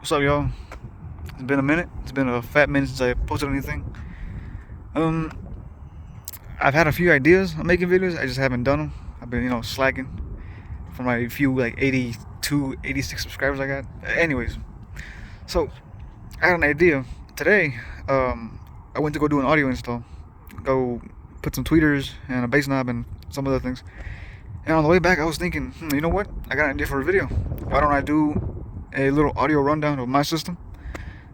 What's up, y'all? It's been a minute. It's been a fat minute since I posted anything. Um, I've had a few ideas on making videos. I just haven't done them. I've been, slacking for my few 82, 86 subscribers I got. Anyways, so I had an idea today. I went to go do an audio install, go put some tweeters and a bass knob and some other things. And on the way back, I was thinking, you know what? I got an idea for a video. Why don't I do a little audio rundown of my system?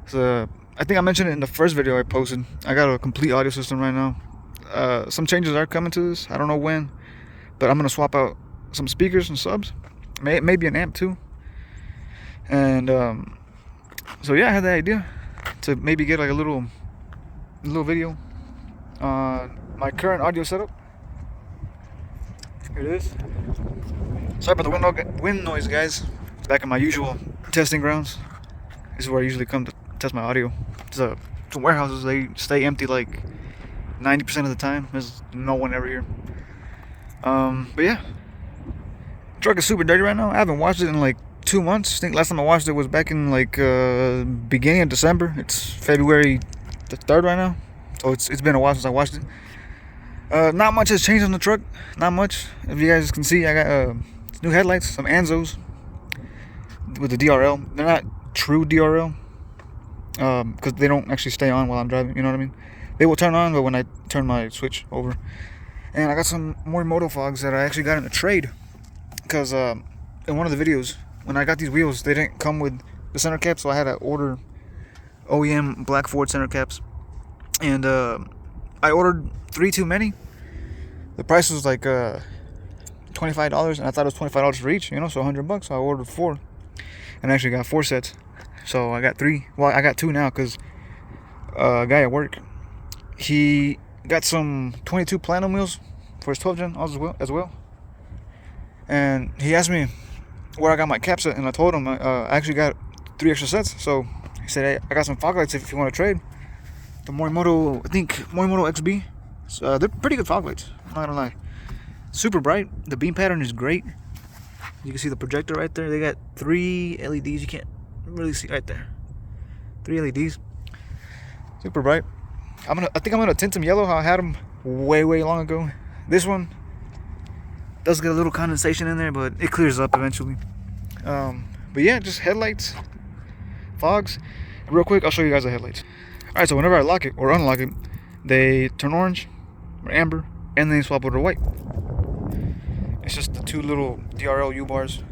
So I think I mentioned it in the first video I posted. I got a complete audio system right now. Some changes are coming to this. I don't know when, but I'm gonna swap out some speakers and subs, maybe an amp too. And so yeah, I had the idea to maybe get like a little video on my current audio setup. Here it is. Sorry about the wind noise, guys. Back in my usual testing grounds. This is where I usually come to test my audio. Some warehouses, they stay empty like 90% of the time. There's no one ever here. But yeah, truck is super dirty right now. I haven't washed it in like 2 months. I think last time I washed it was back in like beginning of December. It's February the 3rd right now, so it's been a while since I washed it. Not much has changed on the truck. Not much. If you guys can see, I got new headlights, some Anzos with the DRL. They're not true DRL because they don't actually stay on while I'm driving. You know what I mean? They will turn on, but when I turn my switch over. And I got some more moto fogs that I actually got in a trade because in one of the videos when I got these wheels, they didn't come with the center caps, so I had to order OEM black Ford center caps. And I ordered 3 too many. The price was like $25, and I thought it was $25 for each, so $100. So I ordered 4, and I actually got 4 sets. So I got 3. Well, I got 2 now because a guy at work, he got some 22 Platinum wheels for his 12 gen as well. And he asked me where I got my cap set, and I told him I actually got 3 extra sets. So he said, hey, I got some fog lights if you want to trade. The Morimoto XB. They're pretty good fog lights, I'm not gonna lie. Super bright. The beam pattern is great. You can see the projector right there. They got 3 LEDs. You can't really see right there. 3 LEDs. Super bright. I think I'm gonna tint them yellow. How I had them way long ago. This one does get a little condensation in there, but it clears up eventually. But yeah, just headlights, fogs. Real quick, I'll show you guys the headlights. All right, so whenever I lock it or unlock it, they turn orange or amber, and then they swap over to white. It's just the 2 little DRL U bars,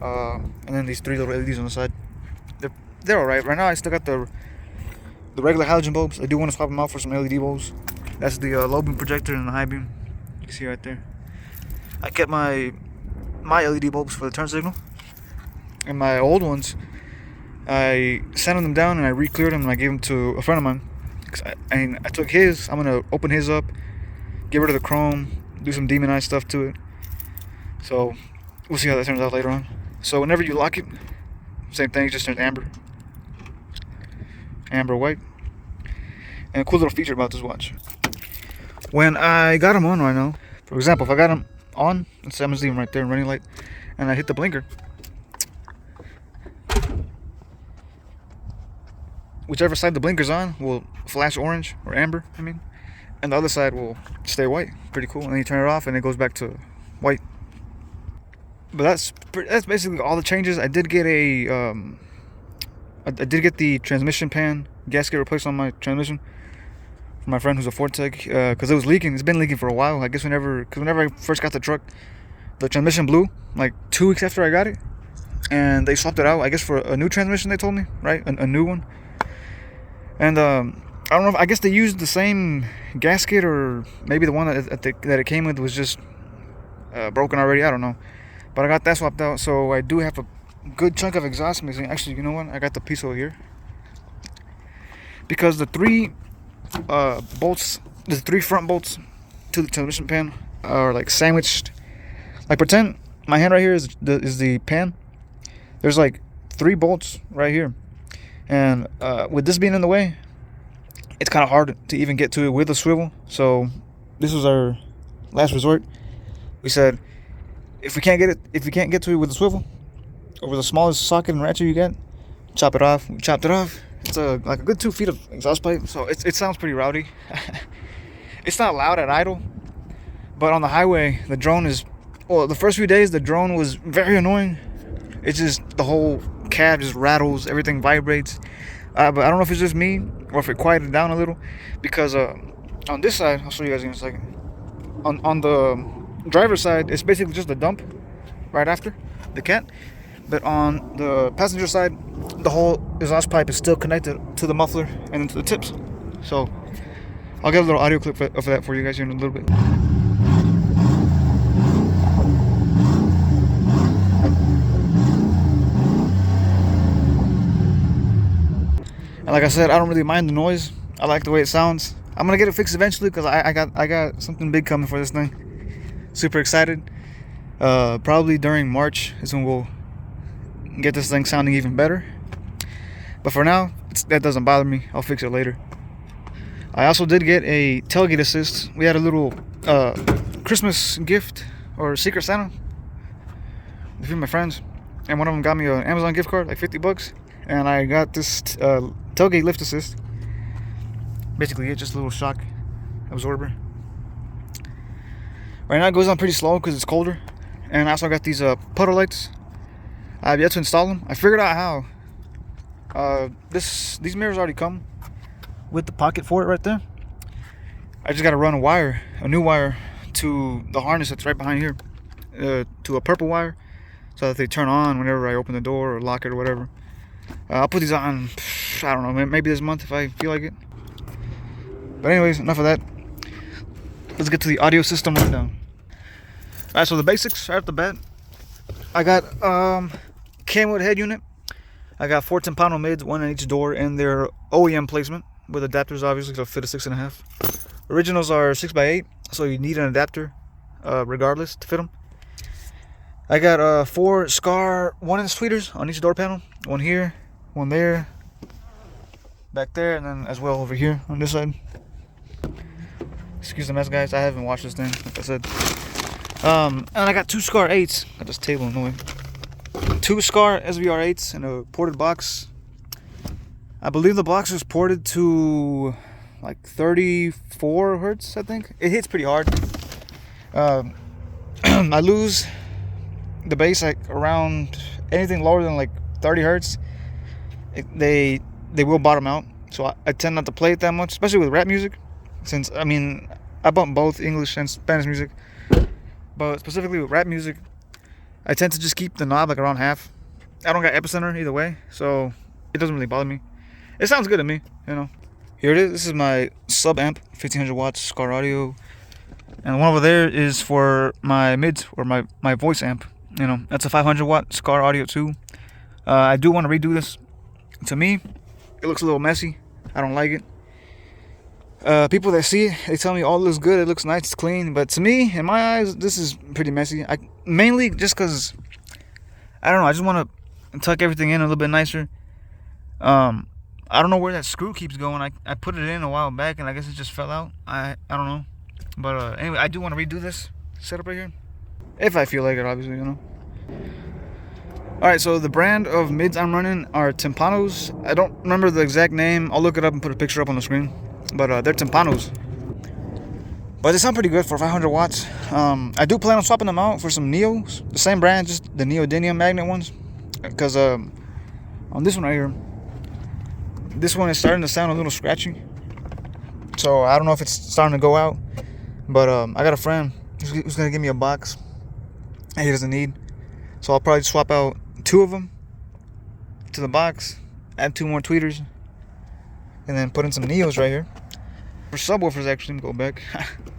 and then these 3 little LEDs on the side. They're all right. Right now, I still got the regular halogen bulbs. I do want to swap them out for some LED bulbs. That's the low beam projector and the high beam. You can see right there. I kept my LED bulbs for the turn signal, and my old ones, I sanded them down and I re-cleared them and I gave them to a friend of mine. I took his. I'm gonna open his up, get rid of the chrome, do some demonized stuff to it. So we'll see how that turns out later on. So whenever you lock it, same thing, it just turns amber white. And a cool little feature about this watch, when I got them on right now, for example, if I got them on, let's say I'm just leaving right there in running light, and I hit the blinker, whichever side the blinker's on will flash orange or amber, and the other side will stay white. Pretty cool. And then you turn it off and it goes back to white. But that's basically all the changes. I did get I did get the transmission pan gasket replaced on my transmission from my friend who's a Ford tech, because it was leaking. It's been leaking for a while. I guess whenever I first got the truck, the transmission blew like 2 weeks after I got it, and they swapped it out, I guess, for a new transmission. They told me, right, a new one. And I don't know if, I guess they used the same gasket, or maybe the one that it came with was just broken already. I don't know. But I got that swapped out, so I do have a good chunk of exhaust missing. Actually, you know what? I got the piece over here. Because the 3 bolts, the 3 front bolts to the transmission pan are like sandwiched. Like, pretend my hand right here is the pan. There's like 3 bolts right here. And with this being in the way, it's kind of hard to even get to it with a swivel. So this was our last resort. We said, if we can't get to it with a swivel, or with the smallest socket and ratchet you get, chop it off. We chopped it off. It's like a good 2 feet of exhaust pipe, so it sounds pretty rowdy. It's not loud at idle, but on the highway, the drone is. Well, the first few days, the drone was very annoying. It's just the whole cab just rattles, everything vibrates. But I don't know if it's just me or if it quieted down a little, because on this side, I'll show you guys in a second. On the driver's side, it's basically just a dump right after the cat. But on the passenger side, the whole exhaust pipe is still connected to the muffler and then to the tips. So I'll get a little audio clip of that for you guys here in a little bit. And like I said, I don't really mind the noise. I like the way it sounds. I'm gonna get it fixed eventually because I got something big coming for this thing. Super excited. Probably during March is when we'll get this thing sounding even better. But for now, that doesn't bother me. I'll fix it later. I also did get a tailgate assist. We had a little Christmas gift or Secret Santa with a few of my friends, and one of them got me an Amazon gift card, like $50, and I got this tailgate lift assist. Basically, it's just a little shock absorber. Right now, it goes on pretty slow because it's colder, and I also got these puddle lights. I have yet to install them. I figured out how. These mirrors already come with the pocket for it right there. I just got to run a new wire to the harness that's right behind here, to a purple wire, so that they turn on whenever I open the door or lock it or whatever. I'll put these on, I don't know, maybe this month if I feel like it. But anyways, enough of that. Let's get to the audio system rundown. Alright, so the basics right off the bat. I got Kenwood head unit. I got 4 timpano mids, 1 on each door, and their OEM placement with adapters, obviously, so fit a 6.5. Originals are 6x8, so you need an adapter regardless to fit them. I got 4 Scar 1-inch tweeters on each door panel. One here, one there, back there, and then as well over here on this side. Excuse the mess, guys. I haven't washed this thing, like I said. And I got 2 Scar 8s. Got this table in the way. 2 Scar SVR 8s in a ported box. I believe the box is ported to like 34 hertz, I think. It hits pretty hard. I lose the bass like around anything lower than like 30 hertz. They will bottom out. So I tend not to play it that much, especially with rap music. Since, I mean, I bump both English and Spanish music. But specifically with rap music, I tend to just keep the knob like around half. I don't got epicenter either way, so it doesn't really bother me. It sounds good to me, you know. Here it is. This is my sub amp, 1500 watts Scar Audio. And the one over there is for my mids, or my voice amp. You know, that's a 500 watt Scar Audio 2. I do want to redo this. To me, it looks a little messy. I don't like it. People that see it, they tell me, oh, it looks good, it looks nice, it's clean. But to me, in my eyes, this is pretty messy. Mainly just because, I don't know, I just want to tuck everything in a little bit nicer. I don't know where that screw keeps going. I put it in a while back, and I guess it just fell out. I don't know. But anyway, I do want to redo this setup right here. If I feel like it, obviously, you know. Alright, so the brand of mids I'm running are Timpanos. I don't remember the exact name. I'll look it up and put a picture up on the screen. But they're Timpanos. But they sound pretty good for 500 watts. I do plan on swapping them out for some Neos. The same brand, just the neodymium magnet ones. Because on this one right here, this one is starting to sound a little scratchy. So I don't know if it's starting to go out. But I got a friend who's going to give me a box that he doesn't need. So I'll probably swap out 2 of them to the box. Add 2 more tweeters. And then put in some Neos right here. For subwoofers, actually, go back.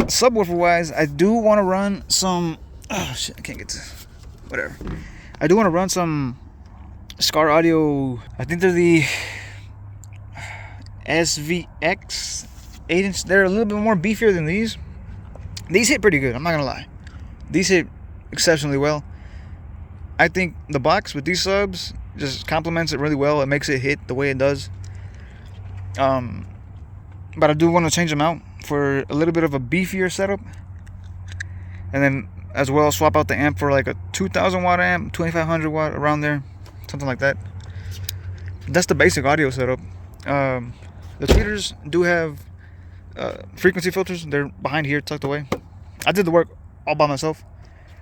Subwoofer wise, I do want to run some. Oh shit, I can't get to. Whatever. I do want to run some Scar Audio. I think they're the SVX 8-inch. They're a little bit more beefier than these. These hit pretty good, I'm not gonna lie. These hit exceptionally well. I think the box with these subs just complements it really well. It makes it hit the way it does. But I do want to change them out for a little bit of a beefier setup, and then as well swap out the amp for like a 2000 watt amp, 2500 watt, around there, something like that. that's the basic audio setup. The tweeters do have frequency filters. They're behind here, tucked away. I did the work all by myself.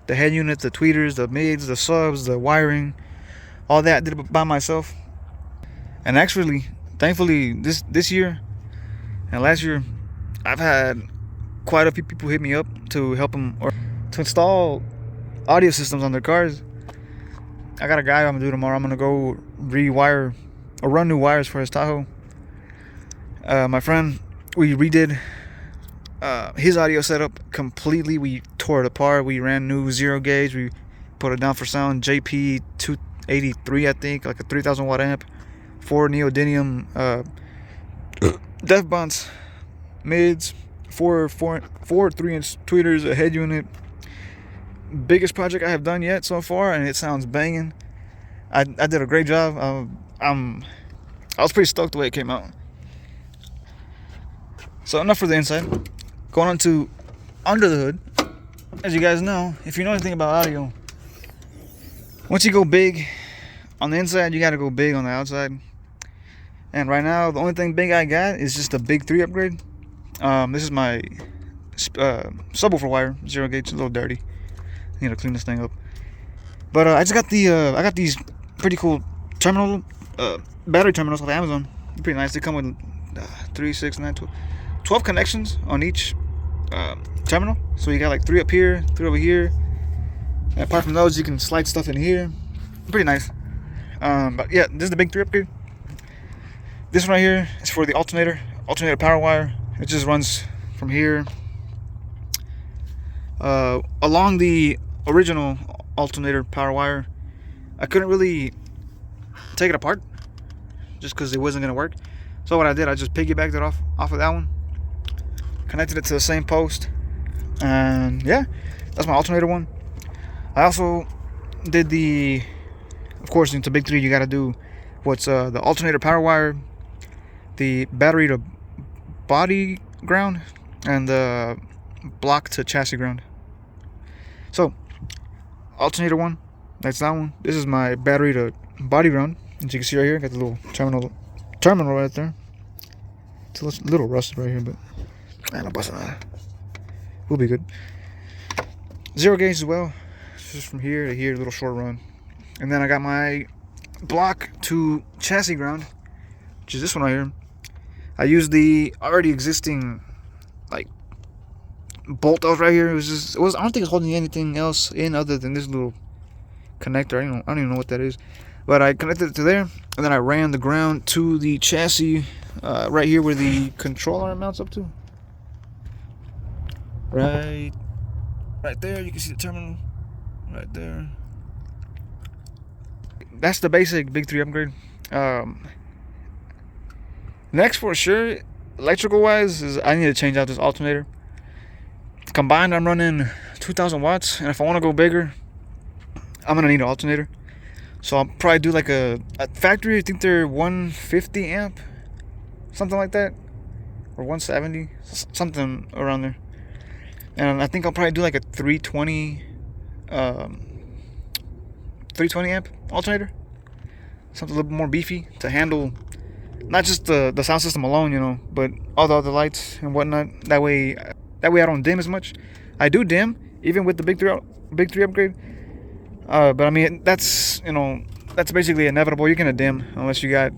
The head unit, the tweeters, the mids, the subs, the wiring, all that I did it by myself. And actually, thankfully, this year and last year, I've had quite a few people hit me up to help them or to install audio systems on their cars. I got a guy I'm gonna do tomorrow. I'm gonna go rewire or run new wires for his Tahoe. My friend, we redid his audio setup completely. We tore it apart. We ran new 0 gauge. We put it down for sound. JP 283, I think, like a 3,000 watt amp. 4 neodymium def bonds, mids, four 3-inch tweeters, a head unit. Biggest project I have done yet so far, and it sounds banging. I did a great job. I was pretty stoked the way it came out. So enough for the inside. Going on to under the hood. As you guys know, if you know anything about audio, once you go big on the inside, you got to go big on the outside. And right now, the only thing big I got is just a big 3 upgrade. This is my subwoofer wire, 0 gauge, a little dirty. I need to clean this thing up. But I just got I got these pretty cool battery terminals off Amazon. They're pretty nice. They come with 3, 6, 9, 12 connections on each terminal. So you got like 3 up here, 3 over here. And apart from those, you can slide stuff in here. Pretty nice. But yeah, this is the big 3 upgrade. This one right here is for the alternator power wire. It just runs from here along the original alternator power wire. I couldn't really take it apart just because it wasn't gonna work. So what I did, I just piggybacked it off of that one, connected it to the same post, and yeah, that's my alternator one. I also did of course, into big 3, you gotta do what's the alternator power wire, the battery to body ground, and the block to chassis ground. So alternator one, that's that one. This is my battery to body ground. As you can see right here, got the little terminal right there. It's a little rusted right here, but I'm not busting that. We'll be good. 0 gauge as well. It's just from here to here, a little short run. And then I got my block to chassis ground, which is this one right here. I used the already existing like bolt out right here. I don't think it's holding anything else in other than this little connector. I don't even know what that is. But I connected it to there, and then I ran the ground to the chassis right here where the control arm mounts up to. Right there, you can see the terminal right there. That's the basic big 3 upgrade. Next for sure, electrical wise, is I need to change out this alternator. Combined, I'm running 2,000 watts, and if I want to go bigger, I'm gonna need an alternator. So I'll probably do like a factory. I think they're 150 amp, something like that, or 170, something around there. And I think I'll probably do like a 320 amp alternator, something a little bit more beefy to handle not just the sound system alone, but all the other lights and whatnot. That way I don't dim as much. I do dim even with the big 3 upgrade. But I mean, that's basically inevitable. You're gonna dim unless you got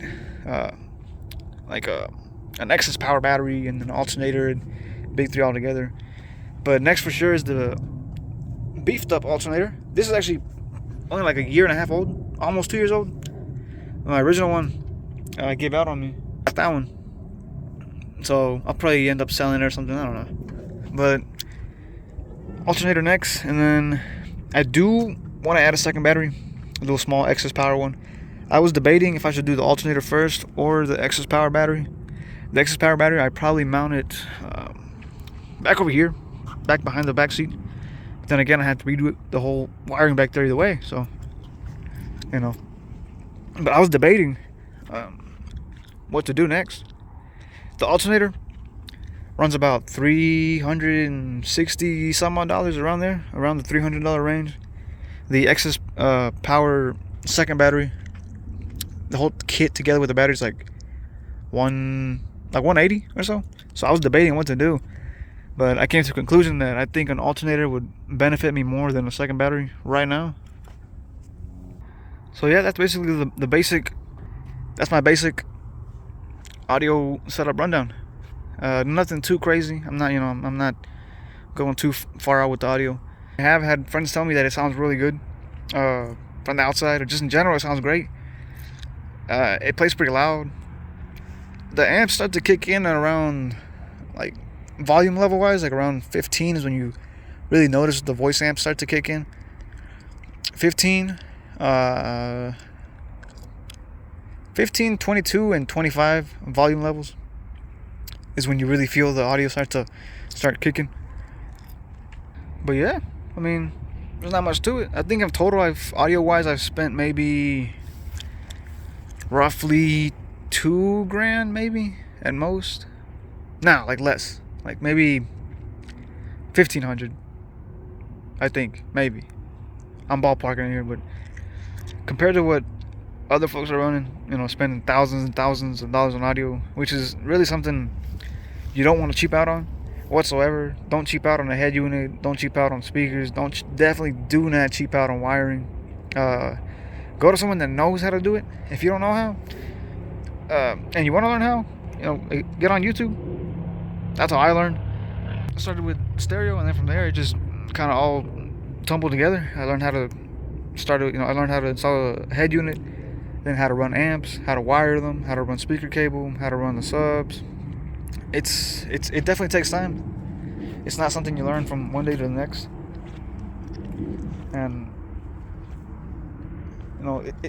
like an excess power battery and an alternator and big 3 all together. But next for sure is the beefed up alternator. This is actually only like a year and a half old, almost 2 years old. My original one gave out on me. That one. So I'll probably end up selling it or something. I don't know. But alternator next, and then I do want to add a second battery, a little small excess power one. I was debating if I should do the alternator first or the excess power battery. The excess power battery, I probably mount it back over here, back behind the back seat. But then again, I had to redo the whole wiring back there either way. So, But I was debating what to do next. The alternator runs about $360 some odd dollars, around there, around the $300 range. The excess power second battery, the whole kit together with the batteries like 180 or so. So I was debating what to do, but I came to the conclusion that I think an alternator would benefit me more than a second battery right now. So yeah, that's basically the basic. That's my basic audio setup rundown. Nothing too crazy. I'm not going too far out with the audio. I have had friends tell me that it sounds really good from the outside, or just in general, it sounds great. It plays pretty loud. The amps start to kick in at around, like, volume level wise, like around 15 is when you really notice the voice amps start to kick in. 15, 15, 22, and 25 volume levels is when you really feel the audio start kicking. But yeah, I mean, there's not much to it. I think in total, audio-wise, I've spent maybe roughly $2,000, maybe at most. Nah, like less, like maybe 1,500. I think maybe. I'm ballparking here, but compared to what other folks are running, spending thousands and thousands of dollars on audio, which is really something you don't want to cheap out on whatsoever. Don't cheap out on a head unit. Don't cheap out on speakers. Definitely do not cheap out on wiring. Go to someone that knows how to do it. If you don't know how, and you want to learn how, get on YouTube. That's how I learned. I started with stereo, and then from there it just kind of all tumbled together. I learned how to I learned how to install a head unit, then how to run amps, how to wire them, how to run speaker cable, how to run the subs. It definitely takes time. It's not something you learn from one day to the next. And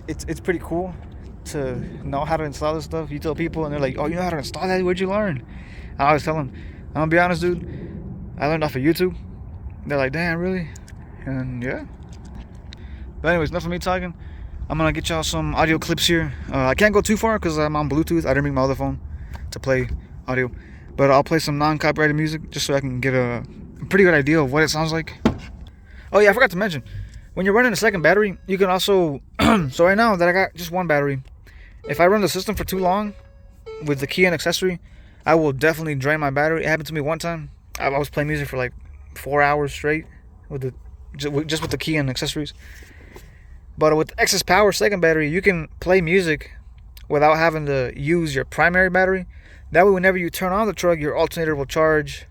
it's pretty cool to know how to install this stuff. You tell people and they're like, "Oh, you know how to install that? Where'd you learn?" I always tell them, "I'm gonna be honest, dude. I learned off of YouTube." They're like, "Damn, really?" And yeah. But anyways, enough of me talking. I'm gonna get y'all some audio clips here. I can't go too far because I'm on Bluetooth. I didn't bring my other phone to play audio, but I'll play some non-copyrighted music just so I can get a pretty good idea of what it sounds like. Oh yeah, I forgot to mention, when you're running a second battery, you can also so right now that I got just one battery, if I run the system for too long with the key and accessory, I will definitely drain my battery. It happened to me one time. I was playing music for like 4 hours straight with just with the key and accessories. But with excess power second battery, you can play music without having to use your primary battery. That way, whenever you turn on the truck, your alternator will charge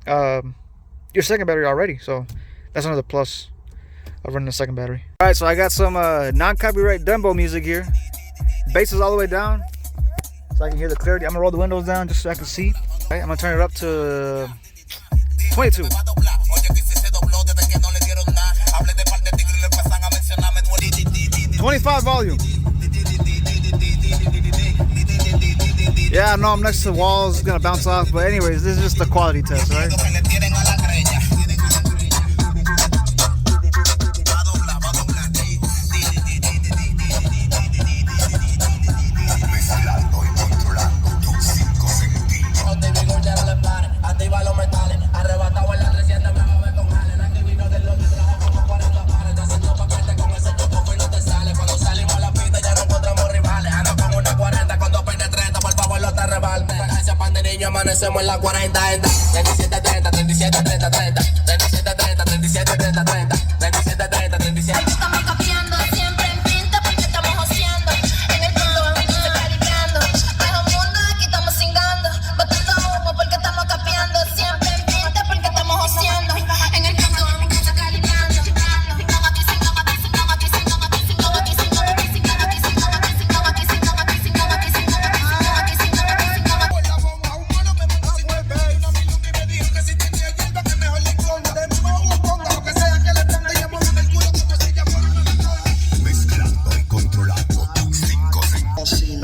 your second battery already. So that's another plus of running a second battery. All right, so I got some non-copyright Dumbo music here. Bass is all the way down, so I can hear the clarity. I'm gonna roll the windows down just so I can see. All right, I'm gonna turn it up to 22. 25 volume. Yeah, I know I'm next to the walls, it's gonna bounce off, but anyways, this is just a quality test, right? Amanecemos en la 40, 37, 30, 37, 30, 30, 37, 30, 37, 30, 30, 37, 30, 37. Estamos copiando siempre en pinta porque estamos haciendo. En el punto vamos calibrando. Bajo mundo aquí estamos cingando. Botando humo porque estamos copiando siempre en pinta porque estamos haciendo. En el punto vamos calibrando.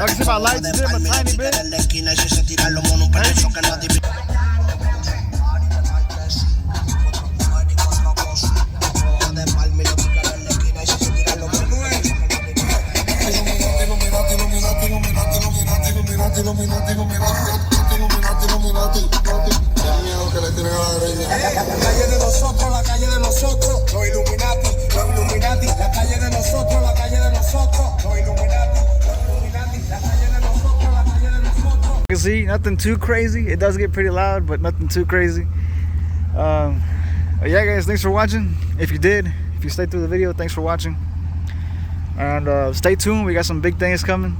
I can see my lights dim a tiny bit. La calle de nosotros, la calle de nosotros, los Illuminati, la calle de nosotros, la calle de nosotros, los Illuminati. can see, nothing too crazy. It does get pretty loud, but nothing too crazy. Yeah, guys, thanks for watching. If you stayed through the video, thanks for watching. And stay tuned. We got some big things coming.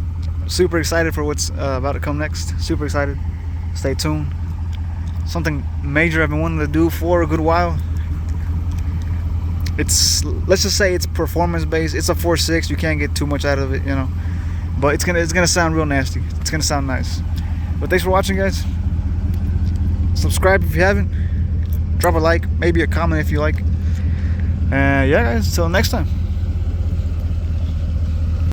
Super excited for what's about to come next. Super excited. Stay tuned. Something major I've been wanting to do for a good while. Let's just say it's performance based. It's a 4.6. You can't get too much out of it, you know. But it's gonna sound real nasty. It's gonna sound nice. But thanks for watching, guys. Subscribe if you haven't. Drop a like, maybe a comment if you like. And yeah, guys, till next time.